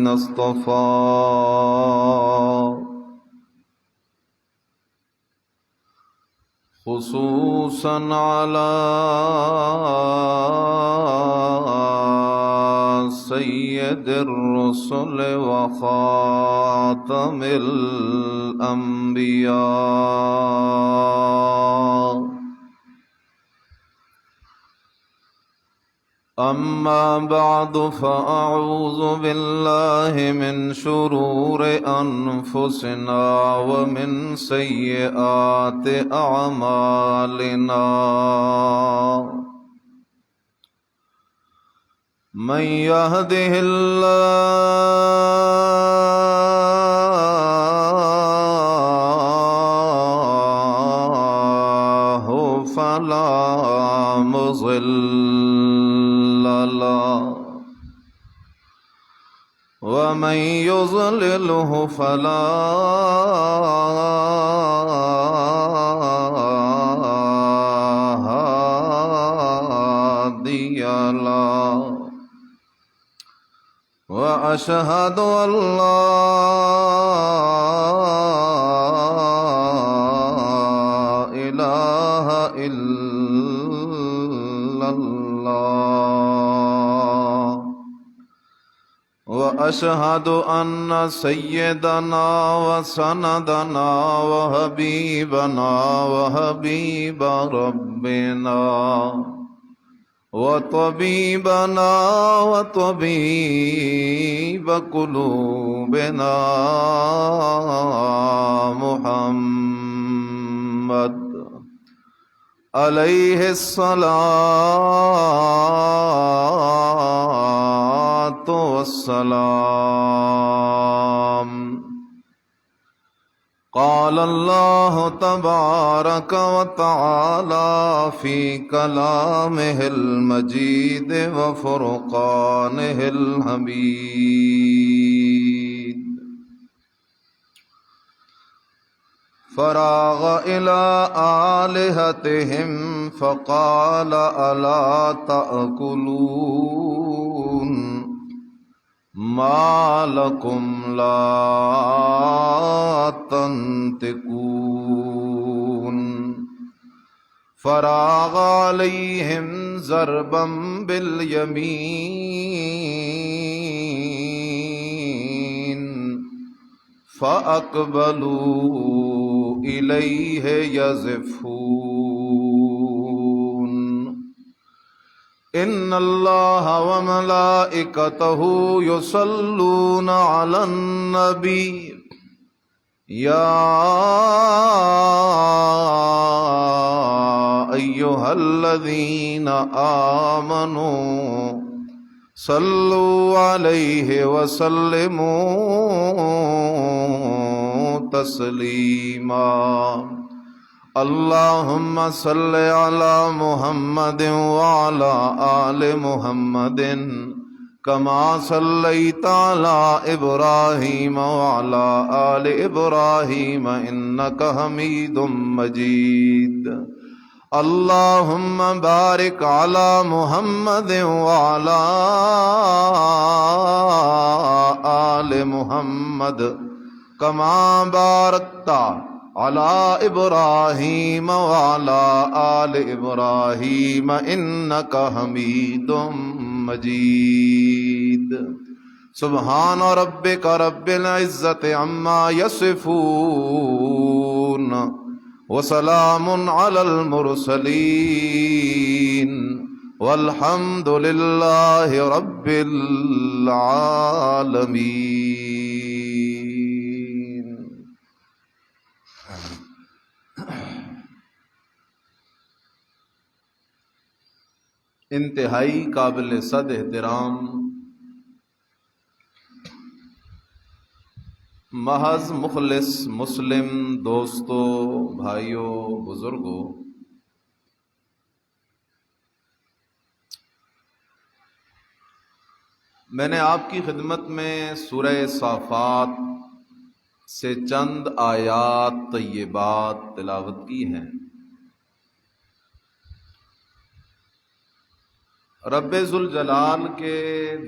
اصطفى خصوصا على سيد الرسل وخاتم الأنبياء. أما بعد فأعوذ بالله من شرور أنفسنا ومن سيئات أعمالنا. من يهده الله فلا مضل له ومن يضلله فلا هادي له. وأشهد أن لا إله إلا الله. وأشهد أن سيدنا وسندنا وحبيبنا وحبيب ربنا وطبيبنا وطبيب قلوبنا محمد عليه الصلاة والسلام. قال الله تبارك وتعالى في كلامه المجيد وفرقانه الحميد: فراغ إلى آلهتهم فقال ألا تأكلون ما لكم لا تنطقون. فراغ عليهم ضربا باليمين فأقبلوا إليه يزفون. إن الله وملائكته يصلون على النبي يا أيها الذين آمنوا صلوا عليه وسلموا تسليما. اللهم صل على محمد وعلى آل محمد كما صليت على إبراهيم وعلى آل إبراهيم إنك حميد مجيد. اللهم بارك على محمد وعلى آل محمد كما باركت على إبراهيم وعلى آل إبراهيم إنك حميد مجيد. سبحان ربك رب العزة عما يصفون وسلام على المرسلين والحمد لله رب العالمين. انتہائی قابل صد احترام محض مخلص مسلم دوستوں، بھائیوں، بزرگوں، میں نے آپ کی خدمت میں سورہ صافات سے چند آیات طیبات تلاوت کی ہیں۔ رب ذوالجلال کے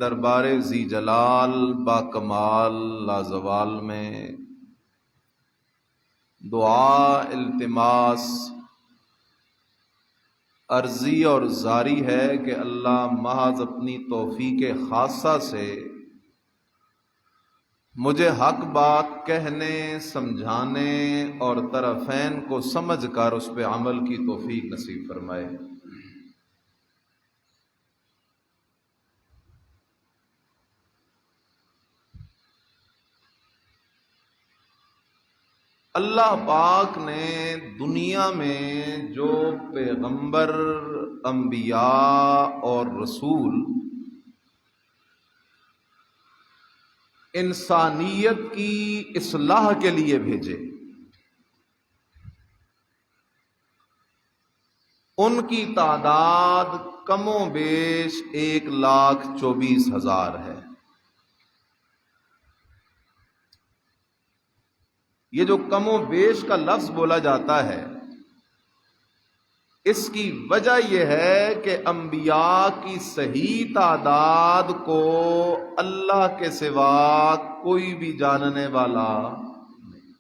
دربار ذی جلال با کمال لازوال میں دعا، التماس، عرضی اور زاری ہے کہ اللہ محض اپنی توفیق خاصہ سے مجھے حق بات کہنے، سمجھانے اور طرفین کو سمجھ کر اس پہ عمل کی توفیق نصیب فرمائے۔ اللہ پاک نے دنیا میں جو پیغمبر، انبیاء اور رسول انسانیت کی اصلاح کے لیے بھیجے، ان کی تعداد کم و بیش 1,24,000 ہے۔ یہ جو کم و بیش کا لفظ بولا جاتا ہے، اس کی وجہ یہ ہے کہ انبیاء کی صحیح تعداد کو اللہ کے سوا کوئی بھی جاننے والا نہیں،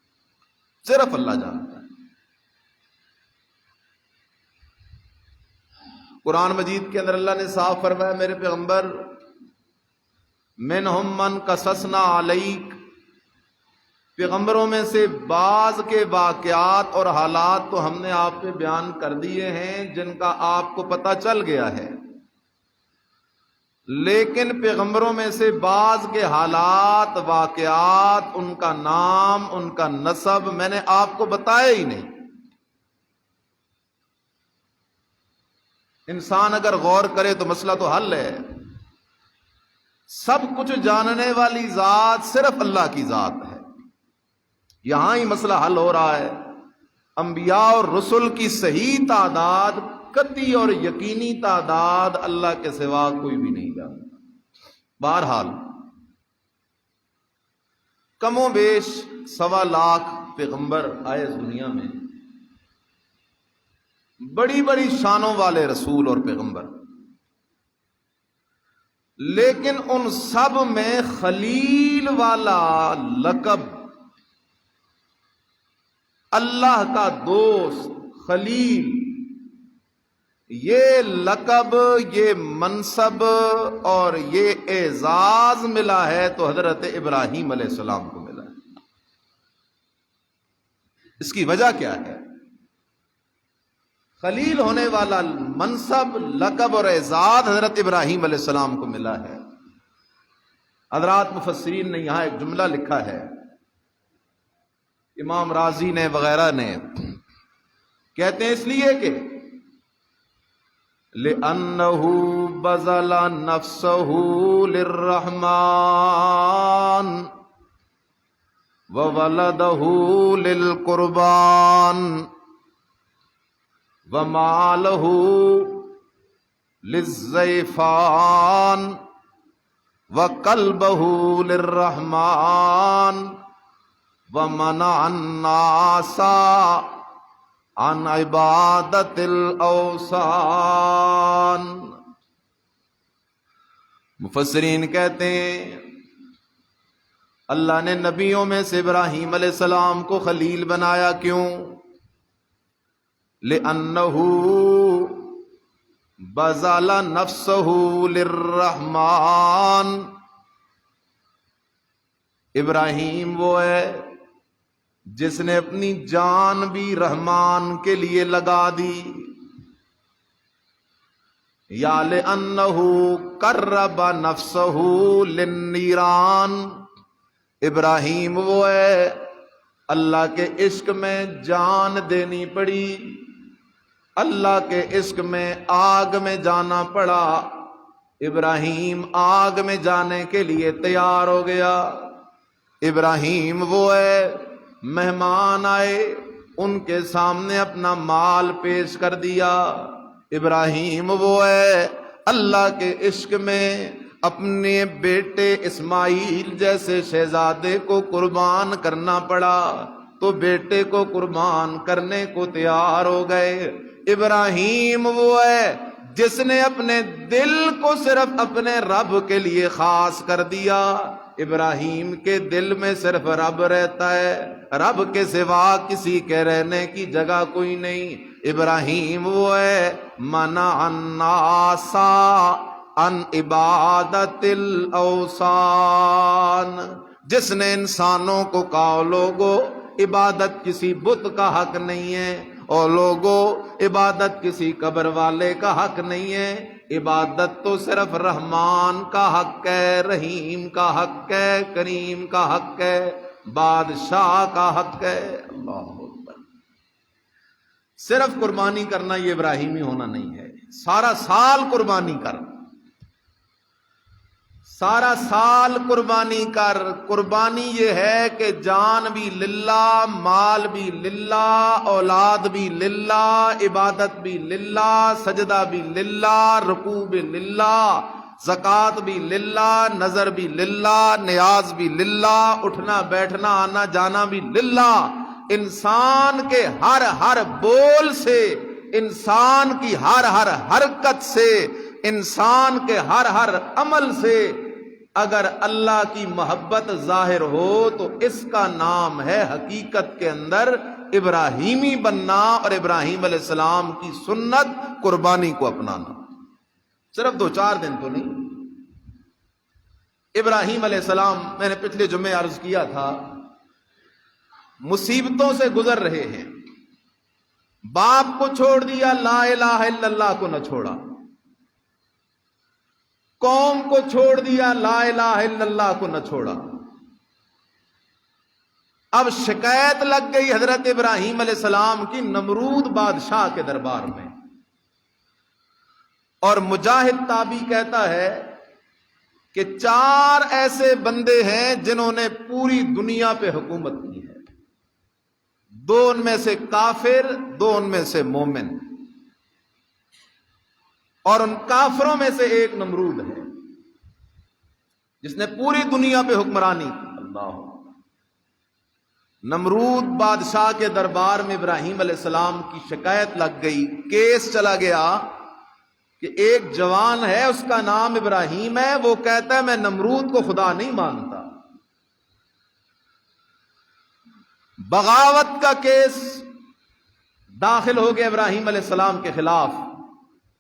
صرف اللہ جانتا ہے۔ قرآن مجید کے اندر اللہ نے صاف فرمایا، میرے پیغمبر منہم من قصصنا علیک، پیغمبروں میں سے بعض کے واقعات اور حالات تو ہم نے آپ پہ بیان کر دیے ہیں جن کا آپ کو پتہ چل گیا ہے، لیکن پیغمبروں میں سے بعض کے حالات، واقعات، ان کا نام، ان کا نسب میں نے آپ کو بتایا ہی نہیں۔ انسان اگر غور کرے تو مسئلہ تو حل ہے۔ سب کچھ جاننے والی ذات صرف اللہ کی ذات ہے، یہاں ہی مسئلہ حل ہو رہا ہے۔ انبیاء اور رسل کی صحیح تعداد، قطعی اور یقینی تعداد اللہ کے سوا کوئی بھی نہیں جانتا۔ بہرحال کم و بیش 1.25 لاکھ پیغمبر آئے اس دنیا میں، بڑی بڑی شانوں والے رسول اور پیغمبر، لیکن ان سب میں خلیل والا لقب، اللہ کا دوست، خلیل، یہ لقب، یہ منصب اور یہ اعزاز ملا ہے تو حضرت ابراہیم علیہ السلام کو ملا ہے۔ اس کی وجہ کیا ہے؟ خلیل ہونے والا منصب، لقب اور اعزاز حضرت ابراہیم علیہ السلام کو ملا ہے۔ حضرات مفسرین نے یہاں ایک جملہ لکھا ہے، امام رازی نے وغیرہ نے، کہتے ہیں اس لیے کہ لِأَنَّهُ بَذَلَ نَفْسَهُ لِلرَّحْمَنِ وَوَلَدَهُ لِلْقُرْبَانِ وَمَالَهُ لِلزَّيْفَانِ وَقَلْبَهُ لِلرَّحْمَنِ وَمَنَعَ النَّاسَ عَنْ عِبَادَةِ الْأَوْثَانِ۔ مفسرین کہتے ہیں اللہ نے نبیوں میں سے ابراہیم علیہ السلام کو خلیل بنایا، کیوں؟ لِأَنَّهُ بَذَلَ نَفْسَهُ لِلرَّحْمَنِ، ابراہیم وہ ہے جس نے اپنی جان بھی رحمان کے لیے لگا دی، یا لِأَنَّهُ قَرَّبَ نَفْسَهُ لِلنِّيرَانِ، ابراہیم وہ ہے اللہ کے عشق میں جان دینی پڑی، اللہ کے عشق میں آگ میں جانا پڑا، ابراہیم آگ میں جانے کے لیے تیار ہو گیا۔ ابراہیم وہ ہے مہمان آئے ان کے سامنے اپنا مال پیش کر دیا، ابراہیم وہ ہے اللہ کے عشق میں اپنے بیٹے اسماعیل جیسے شہزادے کو قربان کرنا پڑا تو بیٹے کو قربان کرنے کو تیار ہو گئے۔ ابراہیم وہ ہے جس نے اپنے دل کو صرف اپنے رب کے لیے خاص کر دیا. ابراہیم کے دل میں صرف رب رہتا ہے, رب کے سوا کسی کے رہنے کی جگہ کوئی نہیں. ابراہیم وہ ہے منع الناس عن عبادت الاوثان, جس نے انسانوں کو کہا لوگو عبادت کسی بت کا حق نہیں ہے, اور لوگوں عبادت کسی قبر والے کا حق نہیں ہے, عبادت تو صرف رحمان کا حق ہے, رحیم کا حق ہے, کریم کا حق ہے, بادشاہ کا حق ہے. اللہ اکبر. صرف قربانی کرنا یہ ابراہیمی ہونا نہیں ہے, سارا سال قربانی کر, سارا سال قربانی کر. قربانی یہ ہے کہ جان بھی للہ, مال بھی للہ, اولاد بھی للہ, عبادت بھی للہ, سجدہ بھی للہ, رکوع بھی للہ, زکوٰۃ بھی للہ, نظر بھی للہ, نیاز بھی للہ, اٹھنا بیٹھنا آنا جانا بھی للہ. انسان کے ہر بول سے, انسان کی ہر حرکت سے, انسان کے ہر عمل سے اگر اللہ کی محبت ظاہر ہو تو اس کا نام ہے حقیقت کے اندر ابراہیمی بننا اور ابراہیم علیہ السلام کی سنت قربانی کو اپنانا. صرف 2-4 دن تو نہیں. ابراہیم علیہ السلام, میں نے پچھلے جمعے عرض کیا تھا, مصیبتوں سے گزر رہے ہیں. باپ کو چھوڑ دیا, لا الہ الا اللہ کو نہ چھوڑا. قوم کو چھوڑ دیا, لا الہ الا اللہ کو نہ چھوڑا. اب شکایت لگ گئی حضرت ابراہیم علیہ السلام کی نمرود بادشاہ کے دربار میں. اور مجاہد تابی کہتا ہے کہ 4 ایسے بندے ہیں جنہوں نے پوری دنیا پہ حکومت کی ہے, 2 ان میں سے کافر, 2 ان میں سے مومن, اور ان کافروں میں سے ایک نمرود ہے جس نے پوری دنیا پہ حکمرانی کی. اللہ, نمرود بادشاہ کے دربار میں ابراہیم علیہ السلام کی شکایت لگ گئی. کیس چلا گیا کہ ایک جوان ہے, اس کا نام ابراہیم ہے, وہ کہتا ہے میں نمرود کو خدا نہیں مانتا. بغاوت کا کیس داخل ہو گیا ابراہیم علیہ السلام کے خلاف.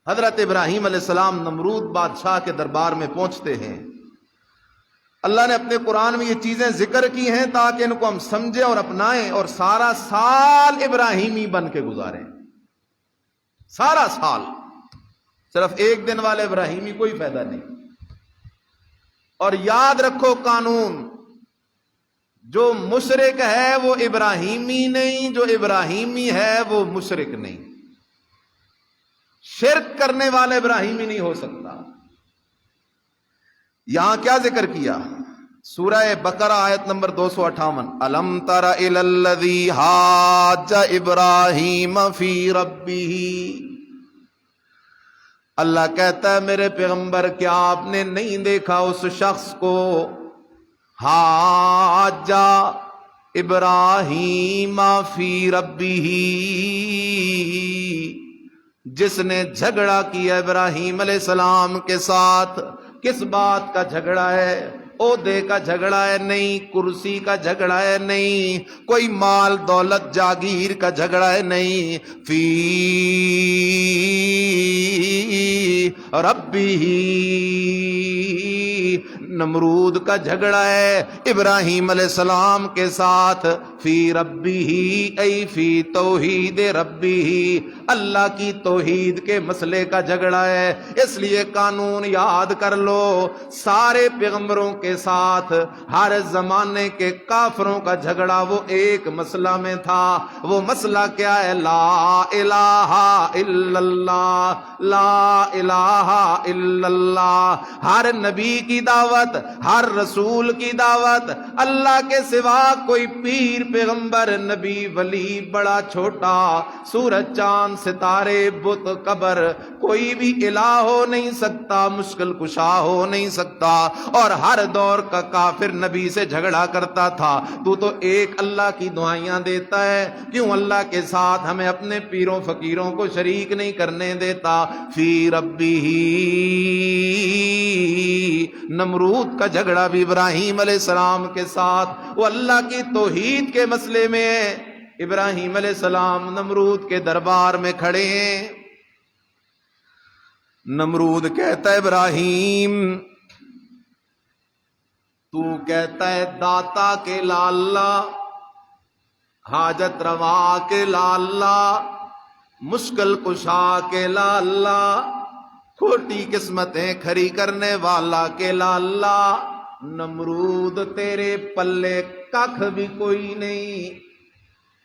حضرت ابراہیم علیہ السلام نمرود بادشاہ کے دربار میں پہنچتے ہیں. اللہ نے اپنے قرآن میں یہ چیزیں ذکر کی ہیں تاکہ ان کو ہم سمجھیں اور اپنائیں, اور سارا سال ابراہیمی بن کے گزاریں. سارا سال, صرف 1 دن والے ابراہیمی کوئی فائدہ نہیں. اور یاد رکھو قانون, جو مشرک ہے وہ ابراہیمی نہیں, جو ابراہیمی ہے وہ مشرک نہیں. شرک کرنے والا ابراہیمی نہیں ہو سکتا. یہاں کیا ذکر کیا؟ سورہ بقرہ آیت نمبر 258. الم تر الی الذی حاج ابراہیم فی ربہ. اللہ کہتا ہے میرے پیغمبر کیا آپ نے نہیں دیکھا اس شخص کو, حاج ابراہیم فی ربہ, جس نے جھگڑا کیا ابراہیم علیہ السلام کے ساتھ. کس بات کا جھگڑا ہے؟ عہدے کا جھگڑا ہے نہیں, کرسی کا جھگڑا ہے نہیں, کوئی مال دولت جاگیر کا جھگڑا ہے نہیں. فی ربہ, نمرود کا جھگڑا ہے ابراہیم علیہ السلام کے ساتھ. فی ربہ ای فی توحید ربہ, اللہ کی توحید کے مسئلے کا جھگڑا ہے. اس لیے قانون یاد کر لو, سارے پیغمبروں کے ساتھ ہر زمانے کے کافروں کا جھگڑا وہ ایک مسئلہ میں تھا. وہ مسئلہ کیا ہے؟ لا الہ الا اللہ, لا الہ الا اللہ. ہر نبی کی دعوت, ہر رسول کی دعوت, اللہ کے سوا کوئی پیر پیغمبر نبی ولی بڑا چھوٹا, سورج چاند ستارے بت قبر کوئی بھی الہ ہو نہیں سکتا، مشکل کشا ہو نہیں سکتا، اور ہر دور کا کافر نبی سے جھگڑا کرتا تھا، تو ایک اللہ کی دعائیاں دیتا ہے، کیوں اللہ کے ساتھ ہمیں اپنے پیروں فقیروں کو شریک نہیں کرنے دیتا؟ فی ربی، نمرود کا جھگڑا بھی ابراہیم علیہ السلام کے ساتھ وہ اللہ کی توحید کے مسئلے میں ہے۔ ابراہیم علیہ السلام نمرود کے دربار میں کھڑے ہیں، نمرود کہتا ہے ابراہیم تو کہتا ہے داتا کے لا اللہ، حاجت روا کے لا اللہ، مشکل کشا کے لا اللہ، کھوٹی قسمتیں کھری کرنے والا کے لا اللہ۔ نمرود تیرے پلے ککھ بھی کوئی نہیں،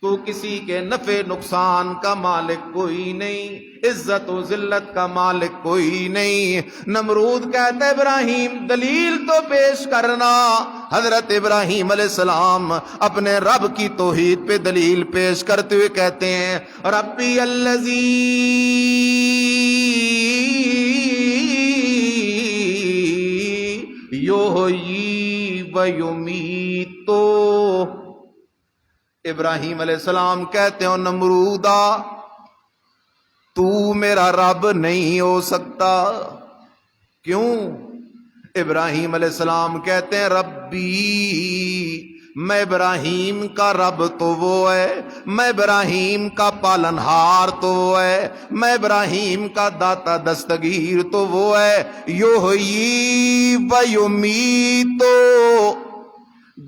تو کسی کے نفع نقصان کا مالک کوئی نہیں، عزت و ذلت کا مالک کوئی نہیں۔ نمرود کہتا ہے ابراہیم دلیل تو پیش کرنا۔ حضرت ابراہیم علیہ السلام اپنے رب کی توحید پہ دلیل پیش کرتے ہوئے کہتے ہیں ربی الذی یحیی و یمیت۔ ابراہیم علیہ السلام کہتے ہیں نمرودا تو میرا رب نہیں ہو سکتا، کیوں؟ ابراہیم علیہ السلام کہتے ہیں ربی، میں ابراہیم کا رب تو وہ ہے، میں ابراہیم کا پالنہار تو وہ ہے، میں ابراہیم کا داتا دستگیر تو وہ ہے، یحیی و یمیت،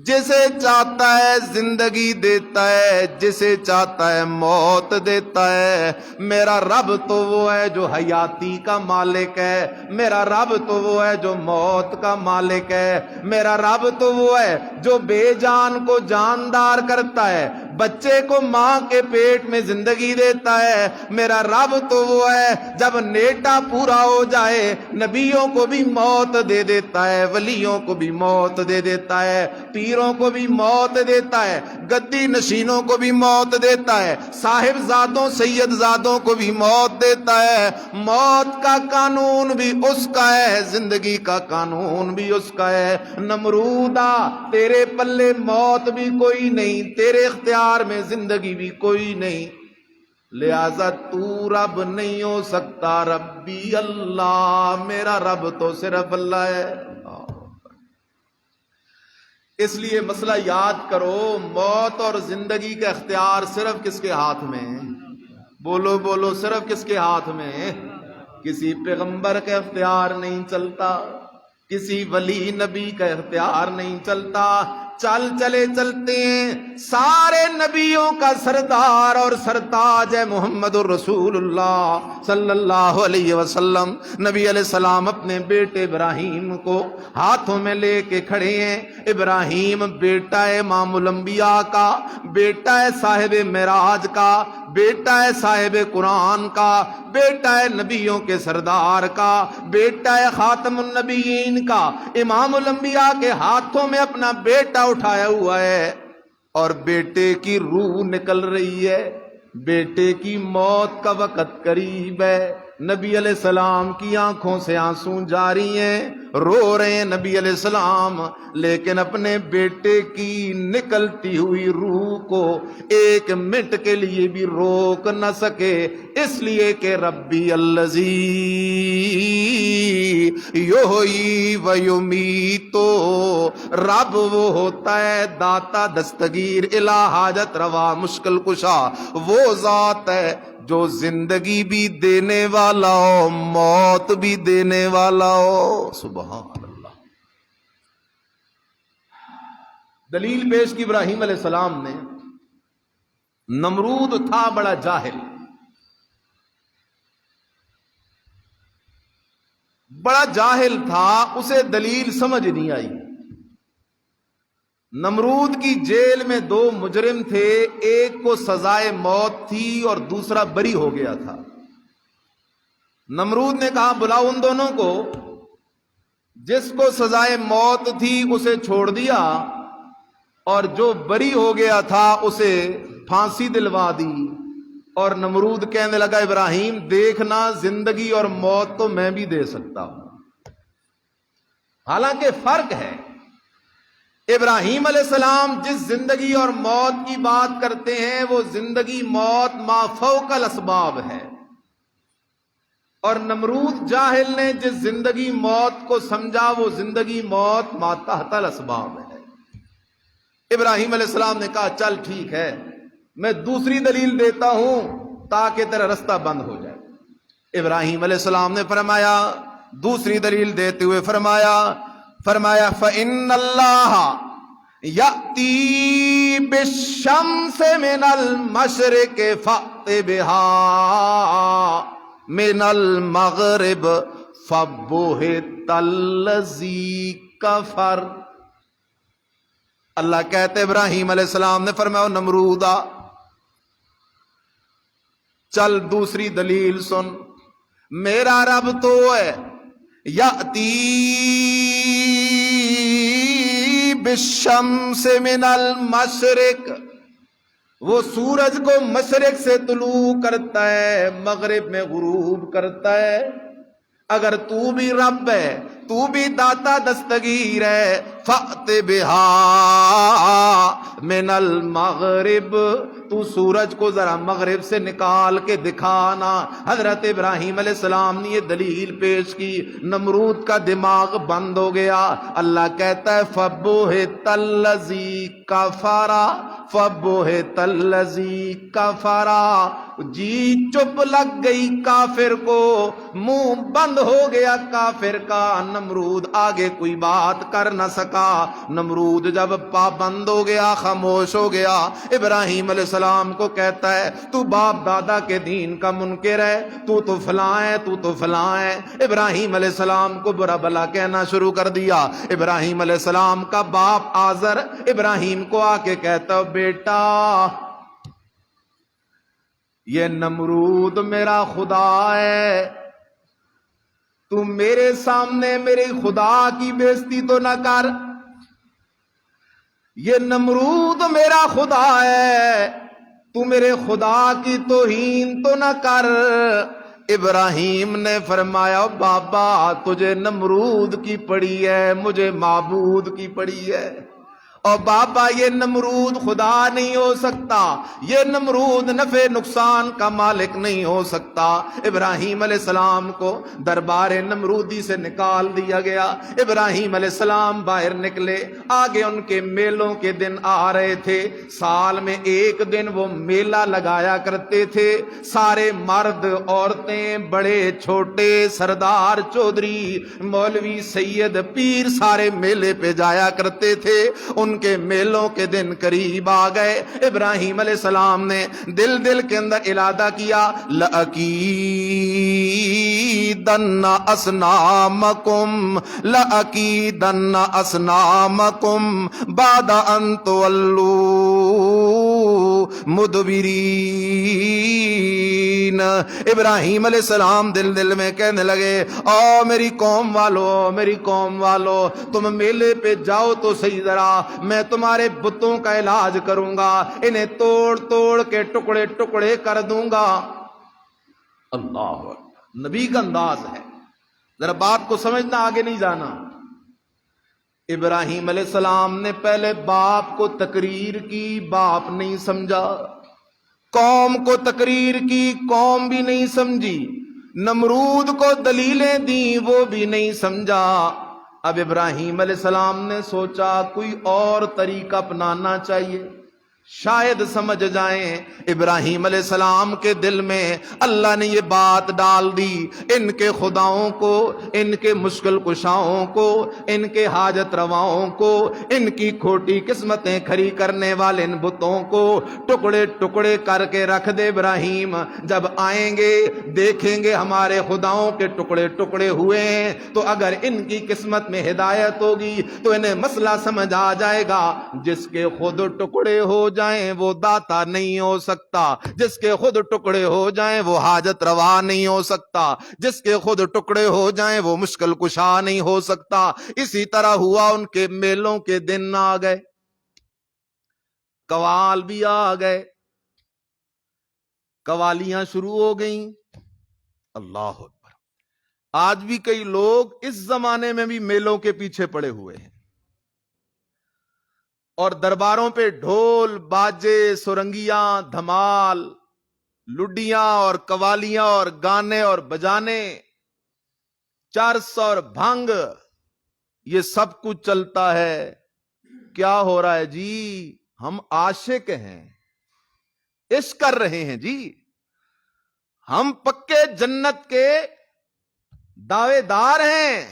جسے چاہتا ہے زندگی دیتا ہے، جسے چاہتا ہے موت دیتا ہے۔ میرا رب تو وہ ہے جو حیاتی کا مالک ہے، میرا رب تو وہ ہے جو موت کا مالک ہے، میرا رب تو وہ ہے جو بے جان کو جاندار کرتا ہے، بچے کو ماں کے پیٹ میں زندگی دیتا ہے۔ میرا رب تو وہ ہے جب نیٹا پورا ہو جائے نبیوں کو بھی موت دے دیتا ہے، ولیوں کو بھی موت دے دیتا ہے، پیروں کو بھی موت دیتا ہے، گدی نشینوں کو بھی موت دیتا ہے، صاحب زادوں سید زادوں کو بھی موت دیتا ہے۔ موت کا قانون بھی اس کا ہے، زندگی کا قانون بھی اس کا ہے۔ نمرودا تیرے پلے موت بھی کوئی نہیں، تیرے اختیار میں زندگی بھی کوئی نہیں، لہذا تو رب نہیں ہو سکتا۔ ربی اللہ، میرا رب تو صرف اللہ ہے۔ اس لیے مسئلہ یاد کرو، موت اور زندگی کا اختیار صرف کس کے ہاتھ میں ہے؟ بولو بولو، صرف کس کے ہاتھ میں ہے؟ کسی پیغمبر کا اختیار نہیں چلتا، کسی ولی نبی کا اختیار نہیں چلتا۔ چلے چلتے ہیں، سارے نبیوں کا سردار اور سرتاج ہے محمد الرسول اللہ صلی اللہ علیہ وسلم۔ نبی علیہ السلام اپنے بیٹے ابراہیم کو ہاتھوں میں لے کے کھڑے ہیں۔ ابراہیم بیٹا ہے امام الانبیاء کا، بیٹا ہے صاحب معراج کا، بیٹا ہے صاحب قرآن کا، بیٹا ہے نبیوں کے سردار کا، بیٹا ہے خاتم النبیین کا۔ امام الانبیاء کے ہاتھوں میں اپنا بیٹا اٹھایا ہوا ہے اور بیٹے کی روح نکل رہی ہے، بیٹے کی موت کا وقت قریب ہے۔ نبی علیہ السلام کی آنکھوں سے آنسو جاری ہیں، رو رہے ہیں نبی علیہ السلام، لیکن اپنے بیٹے کی نکلتی ہوئی روح کو ایک منٹ کے لیے بھی روک نہ سکے، اس لیے کہ ربی الذی یحیی و یمیت، رب وہ ہوتا ہے داتا دستگیر الہ حاجت روا مشکل کشا، وہ ذات ہے جو زندگی بھی دینے والا ہو موت بھی دینے والا ہو۔ سبحان اللہ۔ دلیل پیش کی ابراہیم علیہ السلام نے۔ نمرود تھا بڑا جاہل، بڑا جاہل تھا، اسے دلیل سمجھ نہیں آئی۔ نمرود کی جیل میں دو مجرم تھے، ایک کو سزائے موت تھی اور دوسرا بری ہو گیا تھا۔ نمرود نے کہا بلاؤ ان دونوں کو، جس کو سزائے موت تھی اسے چھوڑ دیا اور جو بری ہو گیا تھا اسے پھانسی دلوا دی اور نمرود کہنے لگا ابراہیم دیکھنا زندگی اور موت تو میں بھی دے سکتا ہوں. حالانکہ فرق ہے. ابراہیم علیہ السلام جس زندگی اور موت کی بات کرتے ہیں وہ زندگی موت ما فوق الاسباب ہے، اور نمرود جاہل نے جس زندگی موت کو سمجھا وہ زندگی موت ما تحت الاسباب ہے. ابراہیم علیہ السلام نے کہا چل ٹھیک ہے، میں دوسری دلیل دیتا ہوں تاکہ تیرا رستہ بند ہو جائے. ابراہیم علیہ السلام نے فرمایا، دوسری دلیل دیتے ہوئے فرمایا فَإِنَّ اللَّهَ يَأْتِي بِالشَّمْسِ مِنَ الْمَشْرِقِ فَأْتِ بِهَا مِنَ الْمَغْرِبِ فَبُهِتَ الَّذِي كَفَرَ. اللہ کہتے ابراہیم علیہ السلام نے فرمایا نمرودا چل دوسری دلیل سن، میرا رب تو ہے یاتی بالشمس من المشرق، وہ سورج کو مشرق سے طلوع کرتا ہے مغرب میں غروب کرتا ہے. اگر تو بھی رب ہے، تو بھی داتا دستگیر ہے، فأت بہا من المغرب، تو سورج کو ذرا مغرب سے نکال کے دکھانا. حضرت ابراہیم علیہ السلام نے یہ دلیل پیش کی، نمرود کا دماغ بند ہو گیا. اللہ کہتا ہے فَبُهِتَ الَّذِي كَفَرَ فَبُهِتَ الَّذِي كَفَرَ، جی چپ لگ گئی کافر کو، منہ بند ہو گیا کافر کا. نمرود آگے کوئی بات کر نہ سکا. نمرود جب پابند ہو گیا، خاموش ہو گیا، ابراہیم علیہ السلام کو کہتا ہے تو باپ دادا کے دین کا منکر ہے، تو فلاں ہے، تو فلاں ہے. ابراہیم علیہ السلام کو برا بلا کہنا شروع کر دیا. ابراہیم علیہ السلام کا باپ آزر ابراہیم کو آ کے کہتا بیٹا یہ نمرود میرا خدا ہے، تو میرے سامنے میرے خدا کی بےزتی تو نہ کر. یہ نمرود میرا خدا ہے، تو میرے خدا کی توہین تو نہ کر. ابراہیم نے فرمایا بابا تجھے نمرود کی پڑی ہے، مجھے معبود کی پڑی ہے. اور بابا یہ نمرود خدا نہیں ہو سکتا، یہ نمرود نفع نقصان کا مالک نہیں ہو سکتا. ابراہیم علیہ السلام کو دربار نمرودی سے نکال دیا گیا. ابراہیم علیہ السلام باہر نکلے، آگے ان کے میلوں کے دن آ رہے تھے. سال میں ایک دن وہ میلہ لگایا کرتے تھے. سارے مرد عورتیں بڑے چھوٹے سردار چودھری مولوی سید پیر سارے میلے پہ جایا کرتے تھے. ان کے میلوں کے دن قریب آ گئے. ابراہیم علیہ السلام نے دل کے اندر ارادہ کیا لَأَكِيدَنَّ أَصْنَامَكُمْ لَأَكِيدَنَّ أَصْنَامَكُمْ بَعْدَ أَن تُوَلُّوا مُدْبِرِينَ. ابراہیم علیہ السلام دل میں کہنے لگے او میری قوم والو تم میلے پہ جاؤ تو صحیح، ذرا میں تمہارے بتوں کا علاج کروں گا، انہیں توڑ کے ٹکڑے ٹکڑے کر دوں گا. اللہ نبی کا انداز ہے، ذرا بات کو سمجھنا، آگے نہیں جانا. ابراہیم علیہ السلام نے پہلے باپ کو تقریر کی، باپ نہیں سمجھا. قوم کو تقریر کی، قوم بھی نہیں سمجھی. نمرود کو دلیلیں دیں، وہ بھی نہیں سمجھا. اب ابراہیم علیہ السلام نے سوچا کوئی اور طریقہ اپنانا چاہیے، شاید سمجھ جائیں. ابراہیم علیہ السلام کے دل میں اللہ نے یہ بات ڈال دی، ان کے خداؤں کو، ان کے مشکل کشاؤں کو، ان کے حاجت رواؤں کو، ان کی کھوٹی قسمتیں کھری کرنے والے ان بتوں کو ٹکڑے ٹکڑے کر کے رکھ دے. ابراہیم جب آئیں گے دیکھیں گے ہمارے خداؤں کے ٹکڑے ٹکڑے ہوئے ہیں، تو اگر ان کی قسمت میں ہدایت ہوگی تو انہیں مسئلہ سمجھ آ جائے گا. جس کے خود ٹکڑے ہو جائیں وہ داتا نہیں ہو سکتا، جس کے خود ٹکڑے ہو جائیں وہ حاجت روا نہیں ہو سکتا، جس کے خود ٹکڑے ہو جائیں وہ مشکل کشا نہیں ہو سکتا. اسی طرح ہوا، ان کے میلوں کے دن آ گئے، قوال بھی آ گئے. قوالیاں شروع ہو گئیں. اللہ اکبر. آج بھی کئی لوگ اس زمانے میں بھی میلوں کے پیچھے پڑے ہوئے ہیں اور درباروں پہ ڈھول باجے سرنگیاں دھمال لڈیاں اور قوالیاں اور گانے اور بجانے چرس اور بھنگ یہ سب کچھ چلتا ہے. کیا ہو رہا ہے جی؟ ہم عاشق ہیں, عشق کر رہے ہیں جی. ہم پکے جنت کے دعوے دار ہیں.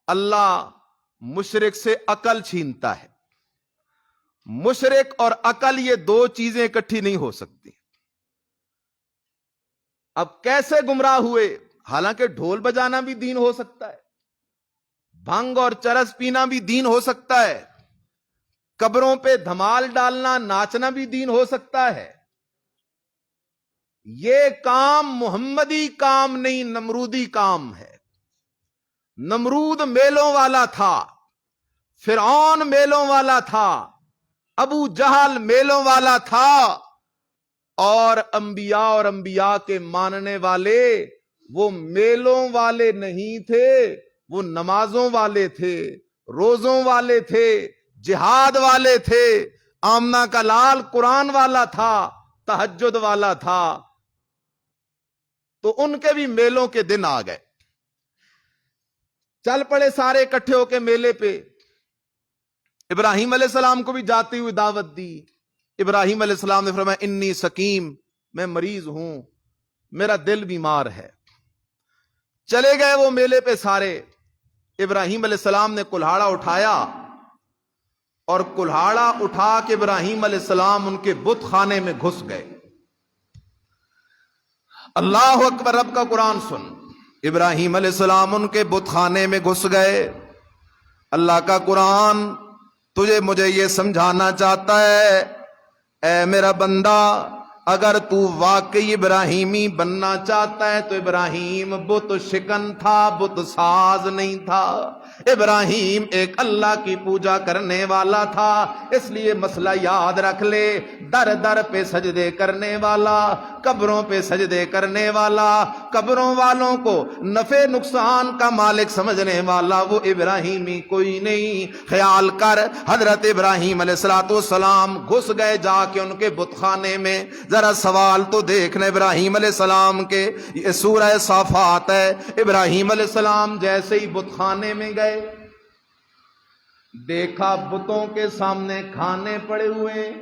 اللہ مشرک سے عقل چھینتا ہے. مشرک اور عقل یہ دو چیزیں اکٹھی نہیں ہو سکتی. اب کیسے گمراہ ہوئے؟ حالانکہ ڈھول بجانا بھی دین ہو سکتا ہے, بھنگ اور چرس پینا بھی دین ہو سکتا ہے, قبروں پہ دھمال ڈالنا ناچنا بھی دین ہو سکتا ہے. یہ کام محمدی کام نہیں, نمرودی کام ہے. نمرود میلوں والا تھا, فرعون میلوں والا تھا, ابو جہل میلوں والا تھا, اور انبیاء کے ماننے والے وہ میلوں والے نہیں تھے, وہ نمازوں والے تھے, روزوں والے تھے, جہاد والے تھے. آمنہ کا لال قرآن والا تھا, تہجد والا تھا. تو ان کے بھی میلوں کے دن آ گئے. چل پڑے سارے اکٹھے ہو کے میلے پہ. ابراہیم علیہ السلام کو بھی جاتی ہوئی دعوت دی. ابراہیم علیہ السلام نے فرمایا انی سقیم, میں مریض ہوں, میرا دل بیمار ہے. چلے گئے وہ میلے پہ سارے. ابراہیم علیہ السلام نے کلہاڑا اٹھایا اور کلہاڑا اٹھا کے ابراہیم علیہ السلام ان کے بت خانے میں گھس گئے. اللہ اکبر. رب کا قرآن سن. ابراہیم علیہ السلام ان کے بت خانے میں گھس گئے. اللہ کا قرآن تجھے مجھے یہ سمجھانا چاہتا ہے, اے میرا بندہ, اگر تو واقعی ابراہیمی بننا چاہتا ہے تو ابراہیم بت شکن تھا, بت ساز نہیں تھا. ابراہیم ایک اللہ کی پوجا کرنے والا تھا. اس لیے مسئلہ یاد رکھ لے, در در پہ سجدے کرنے والا, قبروں پہ سجدے کرنے والا, قبروں والوں کو نفع نقصان کا مالک سمجھنے والا وہ ابراہیمی کوئی نہیں. خیال کر, حضرت ابراہیم علیہ السلام گھس گئے جا کے ان کے بت خانے میں. ذرا سوال تو دیکھنا ابراہیم علیہ السلام کے, یہ سورہ صافات ہے. ابراہیم علیہ السلام جیسے ہی بت خانے میں گئے, دیکھا بتوں کے سامنے کھانے پڑے ہوئے ہیں,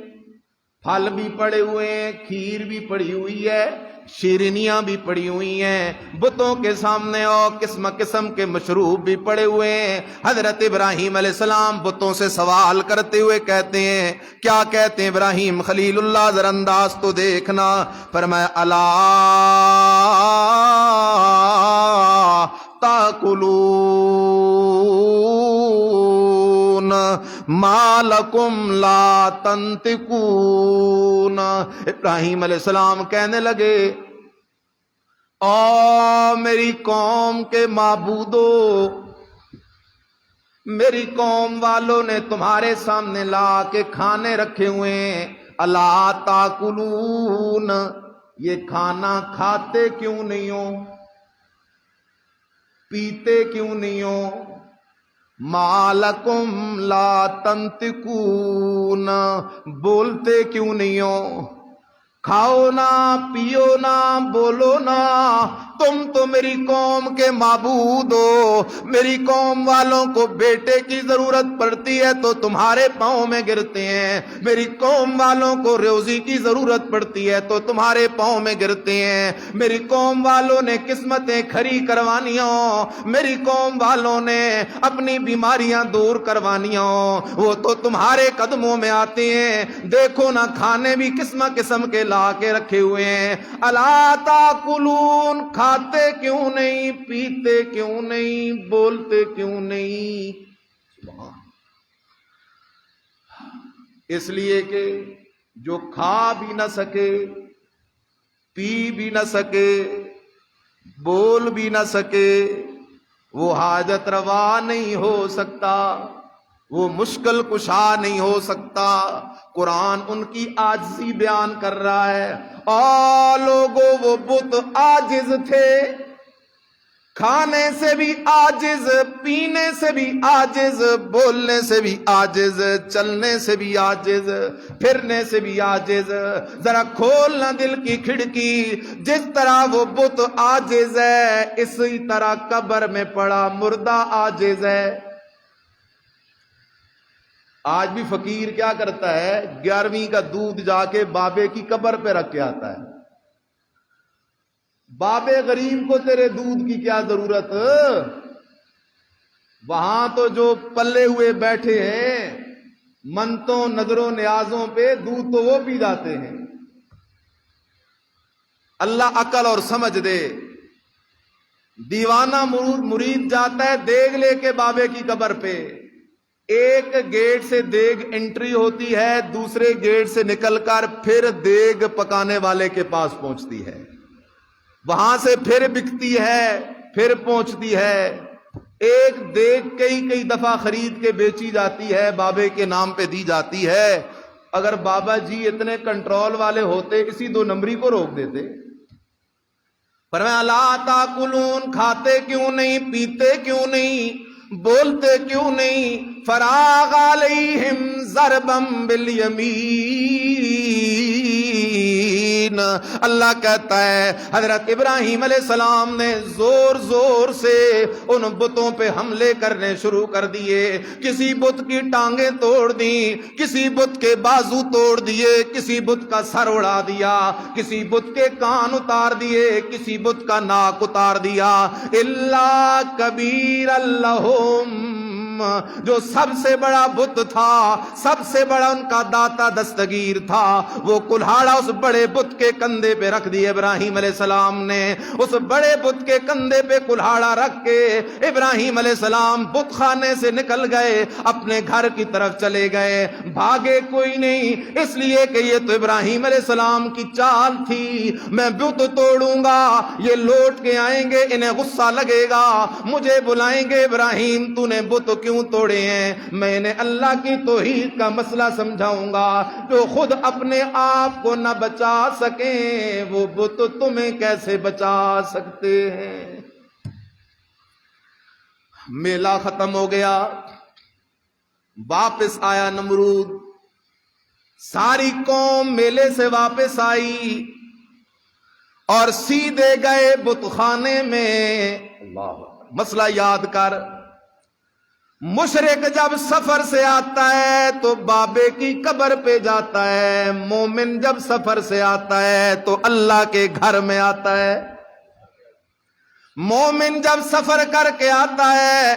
پھل بھی پڑے ہوئے ہیں, کھیر بھی پڑی ہوئی ہے, شیرینیاں بھی پڑی ہوئی ہیں, بتوں کے سامنے اور قسم قسم کے مشروب بھی پڑے ہوئے ہیں. حضرت ابراہیم علیہ السلام بتوں سے سوال کرتے ہوئے کہتے ہیں, کیا کہتے ہیں ابراہیم خلیل اللہ, ذرا انداز تو دیکھنا. فرمایا الا تاکلون ما لکم لا تنطقون. ابراہیم علیہ السلام کہنے لگے, او میری قوم کے معبودو, میری قوم والوں نے تمہارے سامنے لا کے کھانے رکھے ہوئے ہیں, الا تاکلون, یہ کھانا کھاتے کیوں نہیں ہو, پیتے کیوں نہیں ہو. ما لکم لا تنطقون, بولتے کیوں نہیں ہو. کھاؤ نا, پیو نا, بولو نا, تم تو میری قوم کے معبود ہو. میری قوم والوں کو بیٹے کی ضرورت پڑتی ہے تو تمہارے پاؤں میں گرتے ہیں, میری قوم والوں کو روزی کی ضرورت پڑتی ہے تو تمہارے پاؤں میں گرتے ہیں. میری قوم والوں نے قسمتیں کھری کروانی ہو, میری قوم والوں نے اپنی بیماریاں دور کروانی ہو, وہ تو تمہارے قدموں میں آتے ہیں. دیکھو نا, کھانے بھی قسم قسم کے لا کے رکھے ہوئے ہیں. الا تاکلون, کھاتے کیوں نہیں, پیتے کیوں نہیں, بولتے کیوں نہیں. اس لیے کہ جو کھا بھی نہ سکے, پی بھی نہ سکے, بول بھی نہ سکے, وہ حاجت روا نہیں ہو سکتا. وہ مشکل کشا نہیں ہو سکتا. قرآن ان کی عاجزی بیان کر رہا ہے. لوگوں وہ بت عاجز تھے، کھانے سے بھی عاجز، پینے سے بھی عاجز، بولنے سے بھی عاجز، چلنے سے بھی عاجز، پھرنے سے بھی عاجز. ذرا کھولنا دل کی کھڑکی، جس طرح وہ بت عاجز ہے اسی طرح قبر میں پڑا مردہ عاجز ہے. آج بھی فقیر کیا کرتا ہے؟ 11ویں کا دودھ جا کے بابے کی قبر پہ رکھ کے آتا ہے. بابے غریب کو تیرے دودھ کی کیا ضرورت؟ وہاں تو جو پلے ہوئے بیٹھے ہیں منتوں نظروں نیازوں پہ، دودھ تو وہ پی جاتے ہیں. اللہ عقل اور سمجھ دے. دیوانہ مرید جاتا ہے دیگ لے کے بابے کی قبر پہ. ایک گیٹ سے دیگ انٹری ہوتی ہے، دوسرے گیٹ سے نکل کر پھر دیگ پکانے والے کے پاس پہنچتی ہے، وہاں سے پھر بکتی ہے، پھر پہنچتی ہے. ایک دیگ کئی دفعہ خرید کے بیچی جاتی ہے، بابے کے نام پہ دی جاتی ہے. اگر بابا جی اتنے کنٹرول والے ہوتے اسی 2 نمبری کو روک دیتے. فرمایا لا تاکلون، کھاتے کیوں نہیں، پیتے کیوں نہیں، بولتے کیوں نہیں. فراغ علیہم ضربا بالیمین. اللہ کہتا ہے حضرت ابراہیم علیہ السلام نے زور زور سے ان بتوں پہ حملے کرنے شروع کر دیے. کسی بت کی ٹانگیں توڑ دی، کسی بت کے بازو توڑ دیے، کسی بت کا سر اڑا دیا، کسی بت کے کان اتار دیے، کسی بت کا ناک اتار دیا. الا کبیر لہم، جو سب سے بڑا بت تھا، سب سے بڑا ان کا داتا دستگیر تھا، وہ کلہاڑا اس بڑے بت کے کندھے پہ رکھ دیا ابراہیم علیہ السلام نے. اس بڑے بت کے کندھے پہ کلہاڑا رکھ کے ابراہیم علیہ السلام بت خانے سے نکل گئے، اپنے گھر کی طرف چلے گئے. بھاگے کوئی نہیں، اس لیے کہ یہ تو ابراہیم علیہ السلام کی چال تھی. میں بت توڑوں گا، یہ لوٹ کے آئیں گے، انہیں غصہ لگے گا، مجھے بلائیں گے ابراہیم تو نے بت کیوں توڑے ہیں. میں نے اللہ کی توحید کا مسئلہ سمجھاؤں گا. جو خود اپنے آپ کو نہ بچا سکیں وہ بت تمہیں کیسے بچا سکتے ہیں. میلہ ختم ہو گیا، واپس آیا نمرود. ساری قوم میلے سے واپس آئی اور سیدھے گئے بت خانے میں. اللہ مسئلہ یاد کر، مشرک جب سفر سے آتا ہے تو بابے کی قبر پہ جاتا ہے، مومن جب سفر سے آتا ہے تو اللہ کے گھر میں آتا ہے. مومن جب سفر کر کے آتا ہے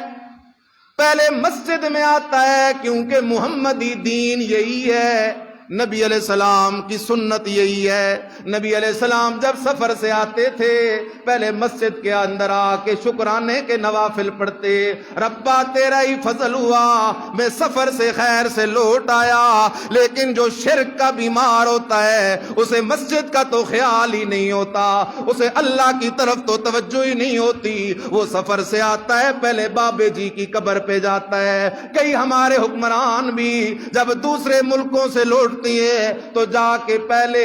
پہلے مسجد میں آتا ہے، کیونکہ محمدی دین یہی ہے، نبی علیہ السلام کی سنت یہی ہے. نبی علیہ السلام جب سفر سے آتے تھے پہلے مسجد کے اندر آ کے شکرانے کے نوافل پڑھتے. ربا تیرا ہی فضل ہوا میں سفر سے خیر سے لوٹ آیا. لیکن جو شرک کا بیمار ہوتا ہے اسے مسجد کا تو خیال ہی نہیں ہوتا، اسے اللہ کی طرف تو توجہ ہی نہیں ہوتی. وہ سفر سے آتا ہے پہلے بابے جی کی قبر پہ جاتا ہے. کئی ہمارے حکمران بھی جب دوسرے ملکوں سے لوٹ تو جا کے پہلے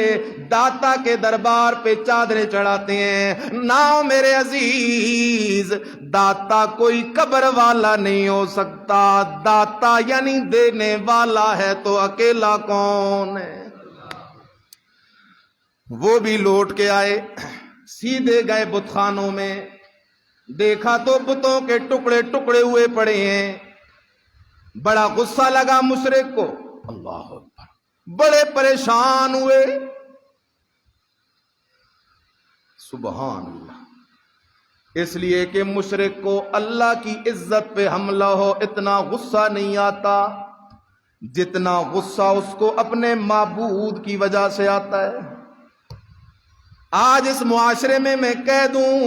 داتا کے دربار پہ چادریں چڑھاتے ہیں. نہ میرے عزیز، داتا کوئی قبر والا نہیں ہو سکتا. داتا یعنی دینے والا ہے تو اکیلا کون ہے؟ وہ بھی لوٹ کے آئے، سیدھے گئے بت خانوں میں. دیکھا تو بتوں کے ٹکڑے ٹکڑے ہوئے پڑے ہیں. بڑا غصہ لگا مشرک کو، اللہ اکبر، بڑے پریشان ہوئے. سبحان اللہ. اس لیے کہ مشرک کو اللہ کی عزت پہ حملہ ہو اتنا غصہ نہیں آتا جتنا غصہ اس کو اپنے معبود کی وجہ سے آتا ہے. آج اس معاشرے میں کہہ دوں،